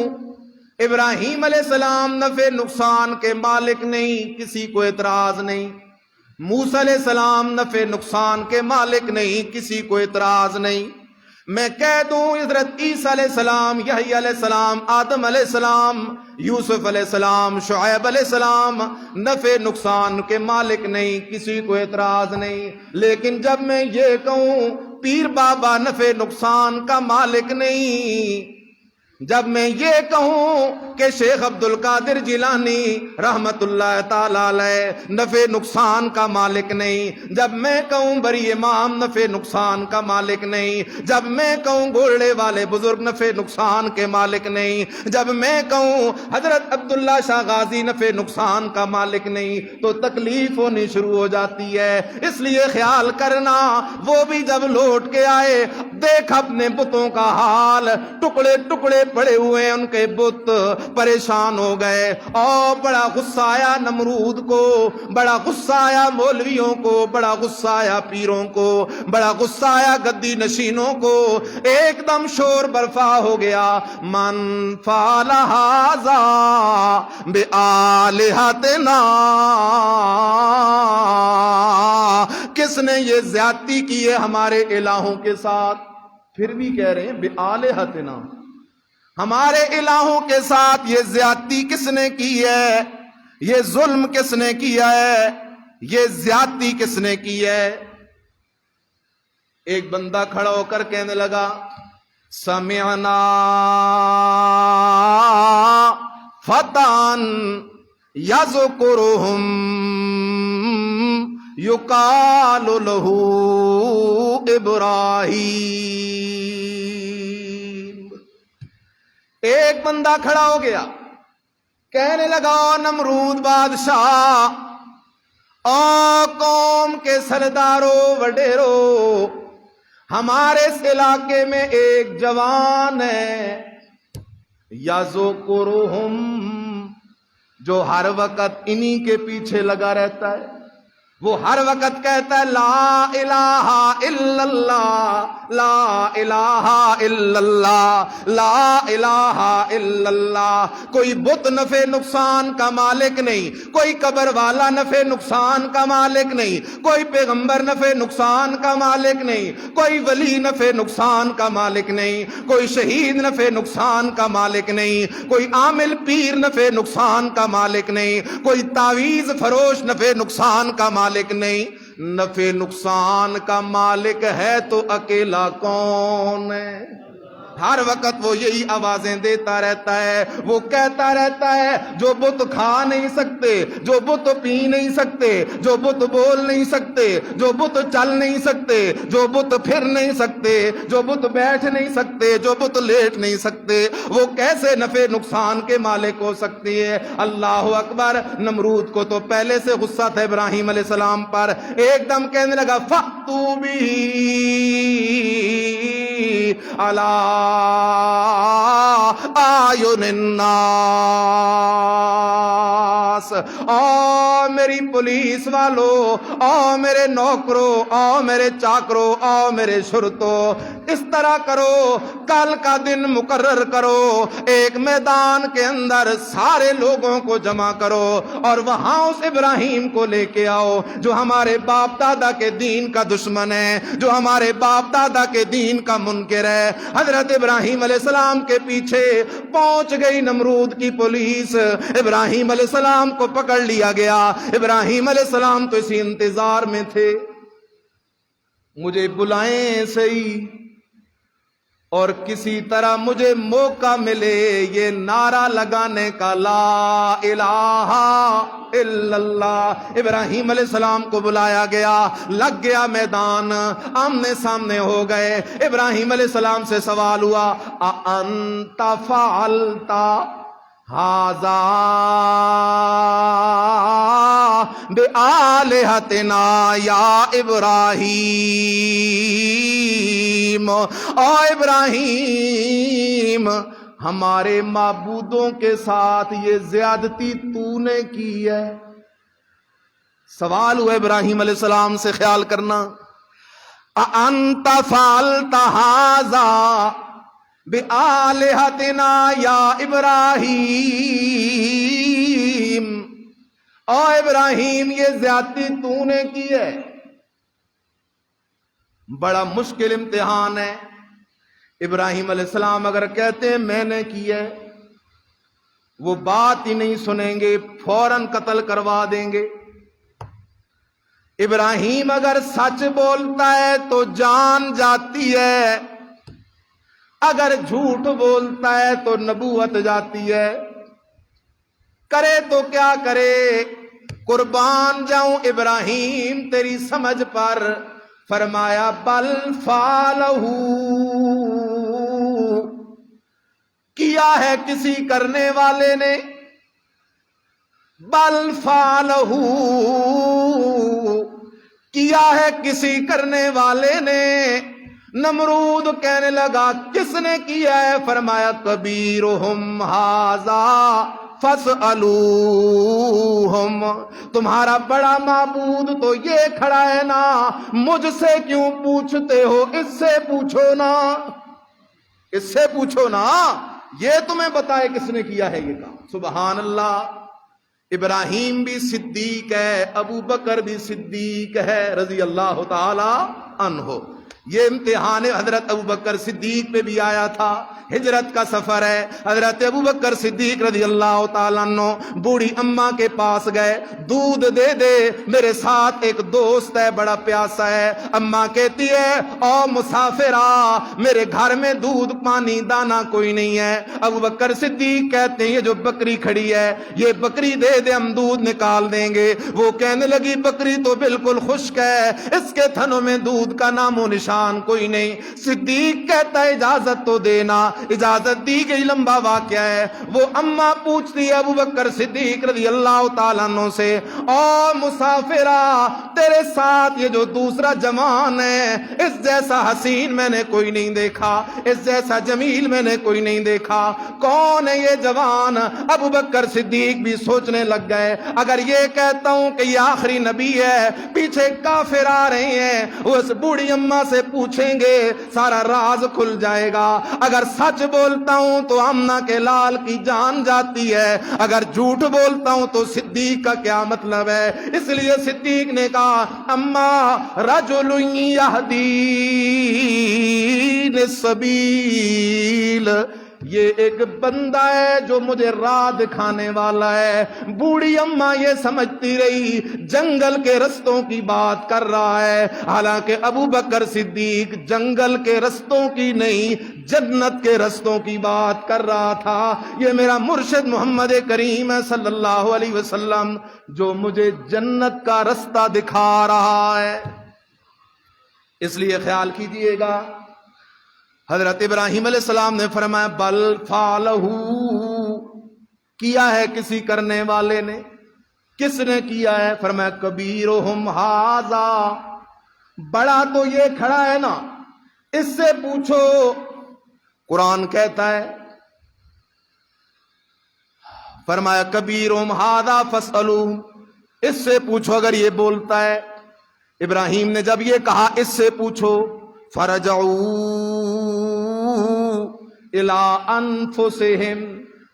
ابراہیم علیہ السلام نفع نقصان کے مالک نہیں، کسی کو اعتراض نہیں. موسیٰ علیہ السلام نفع نقصان کے مالک نہیں، کسی کو اعتراض نہیں. میں کہہ دوں حضرت عیسیٰ علیہ السلام، یحییٰ علیہ السلام، آدم علیہ السلام، یوسف علیہ السلام، شعیب علیہ السلام نفع نقصان کے مالک نہیں، کسی کو اعتراض نہیں. لیکن جب میں یہ کہوں پیر بابا نفع نقصان کا مالک نہیں، جب میں یہ کہوں کہ شیخ عبد القادر جیلانی رحمت اللہ تعالی علیہ نفع نقصان کا مالک نہیں، جب میں کہوں بری امام نفع نقصان کا مالک نہیں، جب میں کہوں گولڑے والے بزرگ نفع نقصان کے مالک نہیں، جب میں کہوں حضرت عبداللہ شاہ غازی نفع نقصان کا مالک نہیں، تو تکلیف ہونی شروع ہو جاتی ہے. اس لیے خیال کرنا وہ بھی جب لوٹ کے آئے دیکھ اپنے بتوں کا حال، ٹکڑے ٹکڑے پڑے ہوئے ان کے بت، پریشان ہو گئے. اور بڑا غصہ آیا نمرود کو، بڑا غصہ آیا مولویوں کو، بڑا غصہ آیا پیروں کو، بڑا غصہ آیا گدی نشینوں کو. ایک دم شور برپا ہو گیا، من فعل ھذا بآلہتنا، کس نے یہ زیادتی کی ہے ہمارے الہوں کے ساتھ. پھر بھی کہہ رہے ہیں بآلہتنا، ہمارے الہوں کے ساتھ یہ زیادتی کس نے کی ہے، یہ ظلم کس نے کیا ہے، یہ زیادتی کس نے کی ہے. ایک بندہ کھڑا ہو کر کہنے لگا سمعنا فتان یذکرہم یقال لہ ابراہیم. ایک بندہ کھڑا ہو گیا کہنے لگا نمرود بادشاہ، او قوم کے سرداروں وڈیرو، ہمارے اس علاقے میں ایک جوان ہے یذکرہم، جو ہر وقت انہی کے پیچھے لگا رہتا ہے. وہ ہر وقت کہتا ہے لا الہ الا اللہ، لا الہ الا اللہ، لا الہ الا اللہ. کوئی بت نفع نقصان کا مالک نہیں، کوئی قبر والا نفع نقصان کا مالک نہیں، کوئی پیغمبر نفع نقصان کا مالک نہیں، کوئی ولی نفع نقصان کا مالک نہیں، کوئی شہید نفع نقصان کا مالک نہیں، کوئی عامل پیر نفع نقصان کا مالک نہیں، کوئی تعویذ فروش نفع نقصان کا مالک نہیں. نفع نقصان کا مالک ہے تو اکیلا کون ہے؟ ہر وقت وہ یہی آوازیں دیتا رہتا ہے، وہ کہتا رہتا ہے جو بت کھا نہیں سکتے، جو بت پی نہیں سکتے، جو بت بول نہیں سکتے، جو بت چل نہیں سکتے، جو بت پھر نہیں سکتے، جو بت بیٹھ نہیں سکتے، جو بت لیٹ نہیں سکتے، وہ کیسے نفع نقصان کے مالک ہو سکتی ہے؟ اللہ اکبر. نمرود کو تو پہلے سے غصہ تھا ابراہیم علیہ السلام پر. ایک دم کہنے لگا فَأْتُوا بِهِ علی اعین الناس. او میری پولیس والو، او میرے نوکرو، او میرے چاکرو، او میرے شرطو، اس طرح کرو، کل کا دن مقرر کرو، ایک میدان کے اندر سارے لوگوں کو جمع کرو اور وہاں اس ابراہیم کو لے کے آؤ جو ہمارے باپ دادا کے دین کا دشمن ہے، جو ہمارے باپ دادا کے دین کا منکر ہے. حضرت ابراہیم علیہ السلام کے پیچھے پہنچ گئی نمرود کی پولیس، ابراہیم علیہ السلام کو پکڑ لیا گیا. ابراہیم علیہ السلام تو اسی انتظار میں تھے مجھے بلائیں صحیح اور کسی طرح مجھے موقع ملے یہ نعرہ لگانے کا لا الہ الا اللہ. ابراہیم علیہ السلام کو بلایا گیا، لگ گیا میدان، آمنے سامنے ہو گئے. ابراہیم علیہ السلام سے سوال ہوا اَأَنْتَ فَعَلْتَ ھذا بآلہتنا یا ابراہیم. او ابراہیم، ہمارے معبودوں کے ساتھ یہ زیادتی تو نے کی ہے؟ سوال ہوا ابراہیم علیہ السلام سے، خیال کرنا. اَأَنْتَ فَعَلْتَ ھذا بآلہتنا یا ابراہیم. او ابراہیم، یہ زیادتی تو نے کی ہے؟ بڑا مشکل امتحان ہے. ابراہیم علیہ السلام اگر کہتے ہیں میں نے کی ہے، وہ بات ہی نہیں سنیں گے، فوراً قتل کروا دیں گے۔ ابراہیم اگر سچ بولتا ہے تو جان جاتی ہے، اگر جھوٹ بولتا ہے تو نبوت جاتی ہے۔ کرے تو کیا کرے، قربان جاؤں ابراہیم تیری سمجھ پر۔ فرمایا بل فعلہ، کیا ہے کسی کرنے والے نے، بل فعلہ، کیا ہے کسی کرنے والے نے۔ نمرود کہنے لگا کس نے کیا ہے؟ فرمایا کبیرہم ھذا فاسألوہم، تمہارا بڑا معبود تو یہ کھڑا ہے نا، مجھ سے کیوں پوچھتے ہو، اس سے پوچھو نا، اس سے پوچھو نا، یہ تمہیں بتائے کس نے کیا ہے یہ کام۔ سبحان اللہ۔ ابراہیم بھی صدیق ہے، ابو بکر بھی صدیق ہے رضی اللہ تعالی عنہ۔ یہ امتحان حضرت ابو بکر صدیق پہ بھی آیا تھا، ہجرت کا سفر ہے، حضرت ابو بکر صدیق رضی اللہ تعالیٰ عنہ بوڑھی اماں کے پاس گئے، دودھ دے دے، میرے ساتھ ایک دوست ہے بڑا پیاسا ہے۔ اماں کہتی ہے او مسافرہ، میرے گھر میں دودھ پانی دانا کوئی نہیں ہے۔ ابو بکر صدیق کہتے ہیں یہ جو بکری کھڑی ہے یہ بکری دے دے، ہم دودھ نکال دیں گے۔ وہ کہنے لگی بکری تو بالکل خشک ہے، اس کے تھنوں میں دودھ کا نام و نشان کوئی نہیں۔ صدیق کہتا ہے اجازت تو دینا، اجازت دی گئی۔ لمبا واقعہ ہے، وہ اماں پوچھتی ہے ابو بکر صدیق رضی اللہ تعالیٰ عنہ سے، او مسافرہ تیرے ساتھ یہ جو دوسرا جوان ہے، اس جیسا حسین میں نے کوئی نہیں دیکھا، اس جیسا جمیل میں نے کوئی نہیں دیکھا، کون ہے یہ جوان؟ ابو بکر صدیق بھی سوچنے لگ گئے، اگر یہ کہتا ہوں کہ یہ آخری نبی ہے، پیچھے کافر آ رہے ہیں، وہ اس بوڑھی اماں سے پوچھیں گے، سارا راز کھل جائے گا۔ اگر سچ بولتا ہوں تو آمنہ کے لال کی جان جاتی ہے، اگر جھوٹ بولتا ہوں تو صدیق کا کیا مطلب ہے؟ اس لیے صدیق نے کہا اما رجل یہدین السبیل، یہ ایک بندہ ہے جو مجھے راہ دکھانے والا ہے۔ بوڑھی اماں یہ سمجھتی رہی جنگل کے رستوں کی بات کر رہا ہے، حالانکہ ابو بکر صدیق جنگل کے رستوں کی نہیں جنت کے رستوں کی بات کر رہا تھا۔ یہ میرا مرشد محمد کریم صلی اللہ علیہ وسلم جو مجھے جنت کا رستہ دکھا رہا ہے۔ اس لیے خیال کیجئے گا، حضرت ابراہیم علیہ السلام نے فرمایا بل فعلہ، کیا ہے کسی کرنے والے نے۔ کس نے کیا ہے؟ فرمایا کبیرہم ھذا، بڑا تو یہ کھڑا ہے نا، اس سے پوچھو۔ قرآن کہتا ہے، فرمایا کبیرہم ھذا فاسألوہ، اس سے پوچھو اگر یہ بولتا ہے۔ ابراہیم نے جب یہ کہا اس سے پوچھو، فرجعوا الی انفسہم،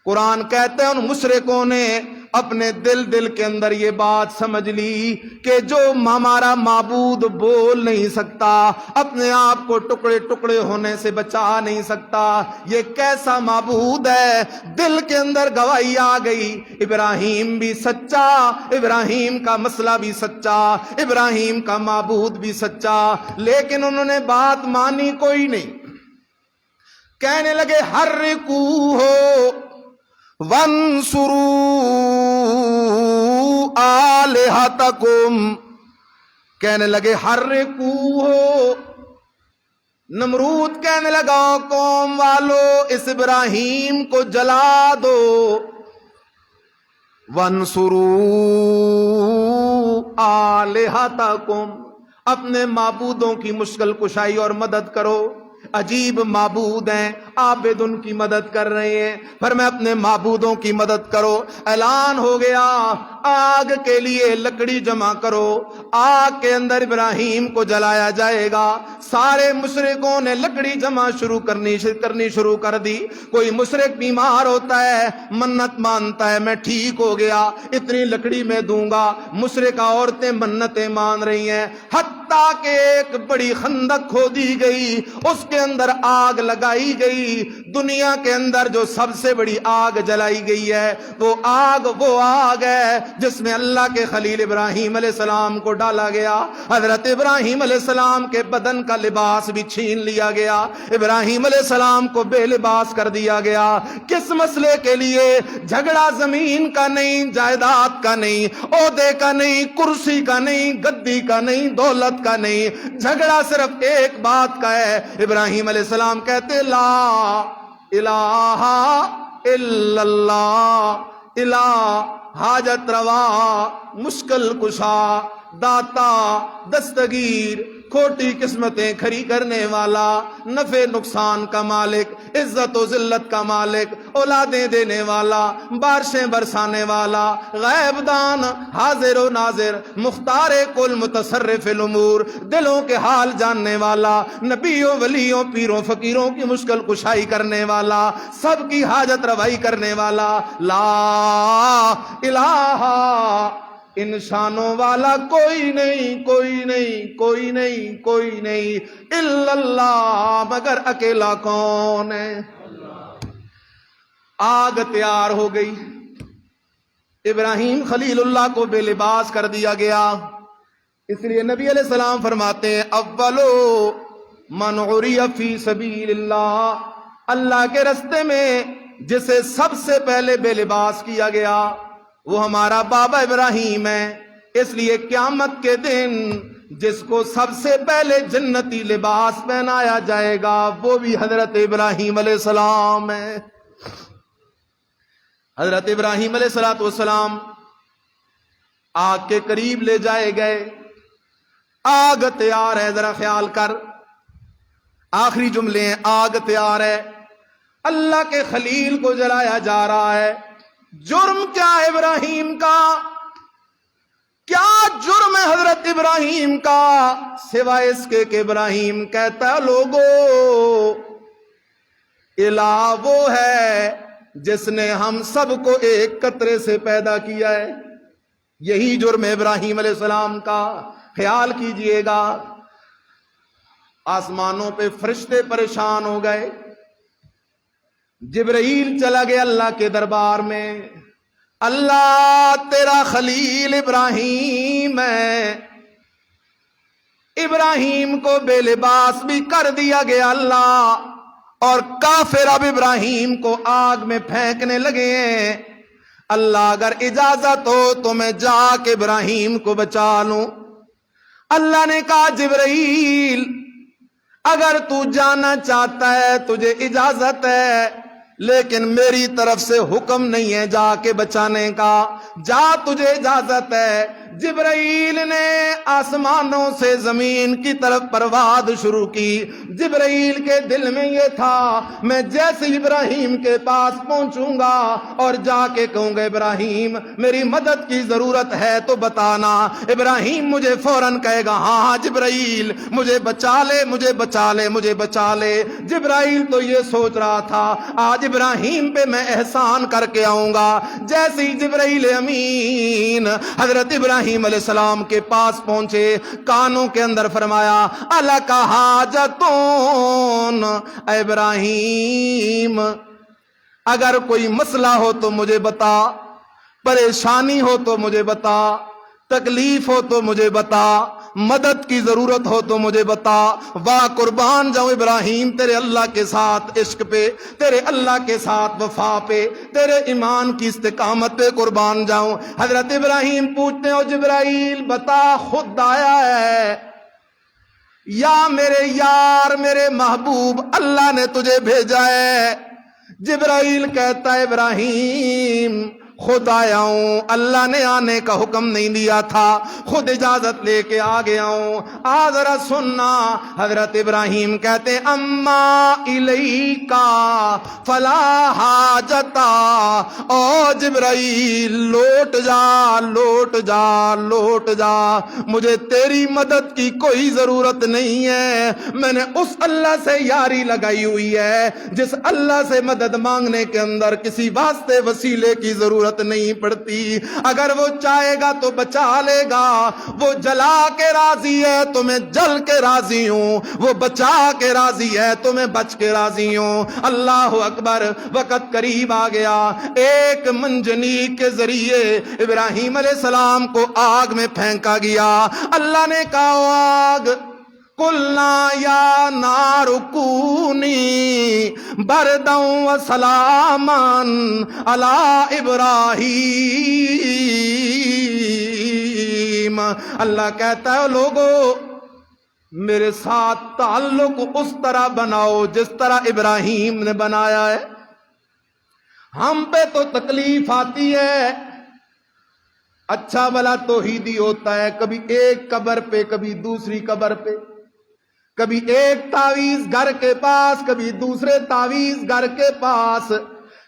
قرآن کہتے ہیں ان مشرکوں نے اپنے دل کے اندر یہ بات سمجھ لی کہ جو ہمارا معبود بول نہیں سکتا، اپنے آپ کو ٹکڑے ٹکڑے ہونے سے بچا نہیں سکتا، یہ کیسا معبود ہے؟ دل کے اندر گواہی آ گئی، ابراہیم بھی سچا، ابراہیم کا مسئلہ بھی سچا، ابراہیم کا معبود بھی سچا، لیکن انہوں نے بات مانی کوئی نہیں۔ کہنے لگے حرکوہ وانصروا آلہتکم، کہنے لگے حرکوہ، نمرود کہنے لگا قوم والو اس ابراہیم کو جلا دو، وانصروا آلہتکم، اپنے معبودوں کی مشکل کشائی اور مدد کرو۔ عجیب معبود ہیں، عابد ان کی مدد کر رہے ہیں، فرمایا اپنے معبودوں کی مدد کرو۔ اعلان ہو گیا آگ کے لیے لکڑی جمع کرو، آگ کے اندر ابراہیم کو جلایا جائے گا۔ سارے مشرکوں نے لکڑی جمع کرنی شروع کر دی۔ کوئی مشرک بیمار ہوتا ہے، منت مانتا ہے میں ٹھیک ہو گیا، اتنی لکڑی میں دوں گا۔ مشرکہ عورتیں منتیں مان رہی ہیں، حتیٰ کہ ایک بڑی خندق کھودی گئی، اس کے اندر آگ لگائی گئی۔ دنیا کے اندر جو سب سے بڑی آگ جلائی گئی ہے وہ آگ ہے جس میں اللہ کے خلیل ابراہیم علیہ السلام کو ڈالا گیا۔ حضرت ابراہیم علیہ السلام کے بدن کا لباس بھی چھین لیا گیا، ابراہیم علیہ السلام کو بے لباس کر دیا گیا۔ کس مسئلے کے لیے؟ جھگڑا زمین کا نہیں، جائیداد کا نہیں، عہدے کا نہیں، کرسی کا نہیں، گدی کا نہیں، دولت کا نہیں، جھگڑا صرف ایک بات کا ہے۔ ابراہیم علیہ السلام کہتے لا الہ الا اللہ، الہ حاجت روا، مشکل کشا، داتا، دستگیر، کھوٹی قسمتیں کھری کرنے والا، نفع نقصان کا مالک، عزت و ذلت کا مالک، اولادیں دینے والا، بارشیں برسانے والا، غیب دان، حاضر و ناظر، مختار کل، متصرف الامور، دلوں کے حال جاننے والا، نبیوں، ولیوں، پیروں، فقیروں کی مشکل کشائی کرنے والا، سب کی حاجت روائی کرنے والا، لا الہ، ان شانوں والا کوئی نہیں، کوئی نہیں، کوئی نہیں، کوئی نہیں، الا اللہ، مگر اکیلا کون ہے؟ آگ تیار ہو گئی، ابراہیم خلیل اللہ کو بے لباس کر دیا گیا۔ اس لیے نبی علیہ السلام فرماتے ہیں اولو من عری فی سبیل اللہ، اللہ کے رستے میں جسے سب سے پہلے بے لباس کیا گیا وہ ہمارا بابا ابراہیم ہے۔ اس لیے قیامت کے دن جس کو سب سے پہلے جنتی لباس پہنایا جائے گا وہ بھی حضرت ابراہیم علیہ السلام ہے۔ حضرت ابراہیم علیہ السلام آگ کے قریب لے جائے گئے، آگ تیار ہے، ذرا خیال کر، آخری جملے ہیں، آگ تیار ہے، اللہ کے خلیل کو جلایا جا رہا ہے۔ جرم کیا ہے ابراہیم کا؟ کیا جرم ہے حضرت ابراہیم کا؟ سوائے اس کے کہ ابراہیم کہتا ہے لوگو الہ وہ ہے جس نے ہم سب کو ایک قطرے سے پیدا کیا ہے۔ یہی جرم ہے ابراہیم علیہ السلام کا۔ خیال کیجئے گا، آسمانوں پہ فرشتے پریشان ہو گئے، جبرائیل چلا گیا اللہ کے دربار میں، اللہ تیرا خلیل ابراہیم ہے، ابراہیم کو بے لباس بھی کر دیا گیا اللہ، اور کافر اب ابراہیم کو آگ میں پھینکنے لگے ہیں، اللہ اگر اجازت ہو تو میں جا کے ابراہیم کو بچا لوں۔ اللہ نے کہا جبرائیل اگر تو جانا چاہتا ہے تجھے اجازت ہے، لیکن میری طرف سے حکم نہیں ہے جا کے بچانے کا، جا تجھے اجازت ہے۔ جبرائیل نے آسمانوں سے زمین کی طرف پرواز شروع کی۔ جبرائیل کے دل میں یہ تھا میں جیسے ابراہیم کے پاس پہنچوں گا اور جا کے کہوں گا ابراہیم میری مدد کی ضرورت ہے تو بتانا، ابراہیم مجھے فوراً کہے گا ہاں ہاں جبرائیل مجھے بچا لے، مجھے بچا لے، مجھے بچا لے۔ جبرائیل تو یہ سوچ رہا تھا آج ابراہیم پہ میں احسان کر کے آؤں گا۔ جیسے ہی جبرائیل امین حضرت ابراہیم علیہ السلام کے پاس پہنچے، کانوں کے اندر فرمایا الک حاجتون، اے ابراہیم اگر کوئی مسئلہ ہو تو مجھے بتا، پریشانی ہو تو مجھے بتا، تکلیف ہو تو مجھے بتا، مدد کی ضرورت ہو تو مجھے بتا۔ واہ قربان جاؤں ابراہیم تیرے اللہ کے ساتھ عشق پہ، تیرے اللہ کے ساتھ وفا پہ، تیرے ایمان کی استقامت پہ قربان جاؤں۔ حضرت ابراہیم پوچھتے ہو جبرائیل بتا خود آیا ہے یا میرے یار میرے محبوب اللہ نے تجھے بھیجا ہے؟ جبرائیل کہتا ہے ابراہیم خود آیا ہوں، اللہ نے آنے کا حکم نہیں دیا تھا، خود اجازت لے کے آ گیا ہوں۔ آ ذرا سننا، حضرت ابراہیم کہتے اما الیکا فلا حاجتا، او جبرائیل لوٹ جا لوٹ جا لوٹ جا، مجھے تیری مدد کی کوئی ضرورت نہیں ہے، میں نے اس اللہ سے یاری لگائی ہوئی ہے جس اللہ سے مدد مانگنے کے اندر کسی واسطے وسیلے کی ضرورت نہیں پڑتی، اگر وہ چاہے گا تو بچا لے گا، وہ جلا کے راضی ہے تو میں جل کے راضی ہوں، وہ بچا کے راضی ہے تو میں بچ کے راضی ہوں۔ اللہ اکبر، وقت قریب آ گیا، ایک منجنیق کے ذریعے ابراہیم علیہ السلام کو آگ میں پھینکا گیا۔ اللہ نے کہا آگ قلنا یا نار کونی بردا وسلاما علی ابراہیم، اللہ کہتا ہے لوگو میرے ساتھ تعلق اس طرح بناؤ جس طرح ابراہیم نے بنایا ہے۔ ہم پہ تو تکلیف آتی ہے، اچھا بلا توحیدی ہوتا ہے، کبھی ایک قبر پہ کبھی دوسری قبر پہ، کبھی ایک تعویذ گھر کے پاس کبھی دوسرے تعویذ گھر کے پاس،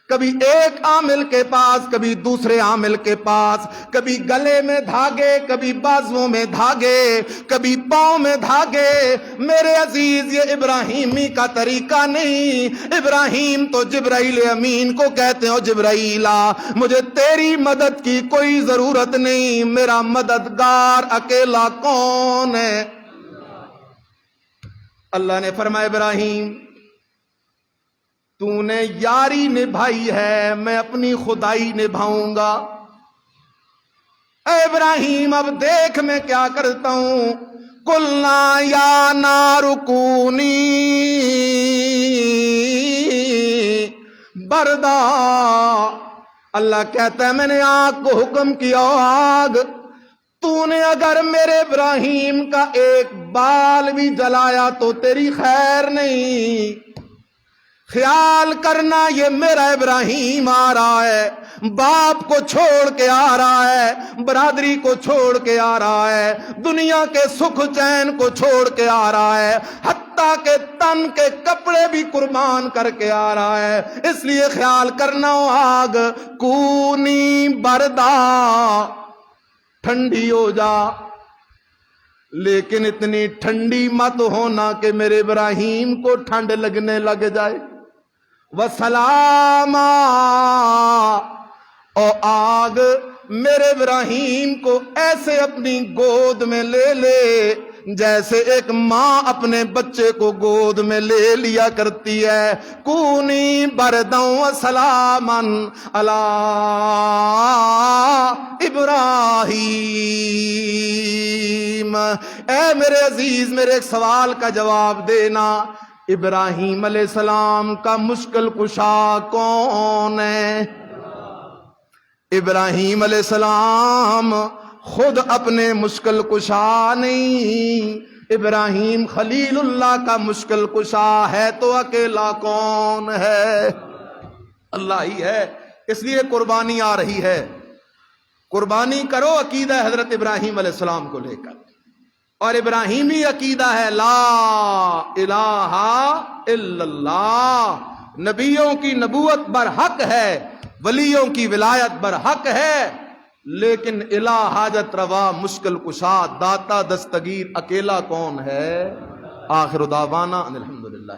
کبھی ایک عامل کے پاس کبھی دوسرے عامل کے پاس، کبھی گلے میں دھاگے کبھی بازوؤں میں دھاگے کبھی پاؤں میں دھاگے۔ میرے عزیز یہ ابراہیمی کا طریقہ نہیں، ابراہیم تو جبرائیل امین کو کہتے ہو جبرائیلا مجھے تیری مدد کی کوئی ضرورت نہیں، میرا مددگار اکیلا کون ہے؟ اللہ نے فرمایا ابراہیم تو نے یاری نبھائی ہے، میں اپنی خدائی نبھاؤں گا۔ اے ابراہیم اب دیکھ میں کیا کرتا ہوں، قلنا یا نار کونی بردا، اللہ کہتا ہے میں نے آگ کو حکم کیا آگ تو نے اگر میرے ابراہیم کا ایک بال بھی جلایا تو تیری خیر نہیں، خیال کرنا یہ میرا ابراہیم آ رہا ہے، باپ کو چھوڑ کے آ رہا ہے، برادری کو چھوڑ کے آ رہا ہے، دنیا کے سکھ چین کو چھوڑ کے آ رہا ہے، حتیٰ کہ تن کے کپڑے بھی قربان کر کے آ رہا ہے، اس لیے خیال کرنا آگ کونی بردا ٹھنڈی ہو جا، لیکن اتنی ٹھنڈی مت ہونا کہ میرے ابراہیم کو ٹھنڈ لگنے لگ جائے۔ وسلاما، اور آگ میرے ابراہیم کو ایسے اپنی گود میں لے لے جیسے ایک ماں اپنے بچے کو گود میں لے لیا کرتی ہے۔ کونی برداً وسلاما علی ابراہیم۔ اے میرے عزیز میرے ایک سوال کا جواب دینا، ابراہیم علیہ السلام کا مشکل کشا کون ہے؟ ابراہیم علیہ السلام خود اپنے مشکل کشا نہیں، ابراہیم خلیل اللہ کا مشکل کشا ہے تو اکیلا کون ہے؟ اللہ ہی ہے۔ اس لیے قربانی آ رہی ہے، قربانی کرو عقیدہ حضرت ابراہیم علیہ السلام کو لے کر، اور ابراہیمی عقیدہ ہے لا الہ الا اللہ، نبیوں کی نبوت برحق ہے، ولیوں کی ولایت برحق ہے، لیکن الہ حاجت روا مشکل کشا داتا دستگیر اکیلا کون ہے؟ آخر دعوانا الحمدللہ۔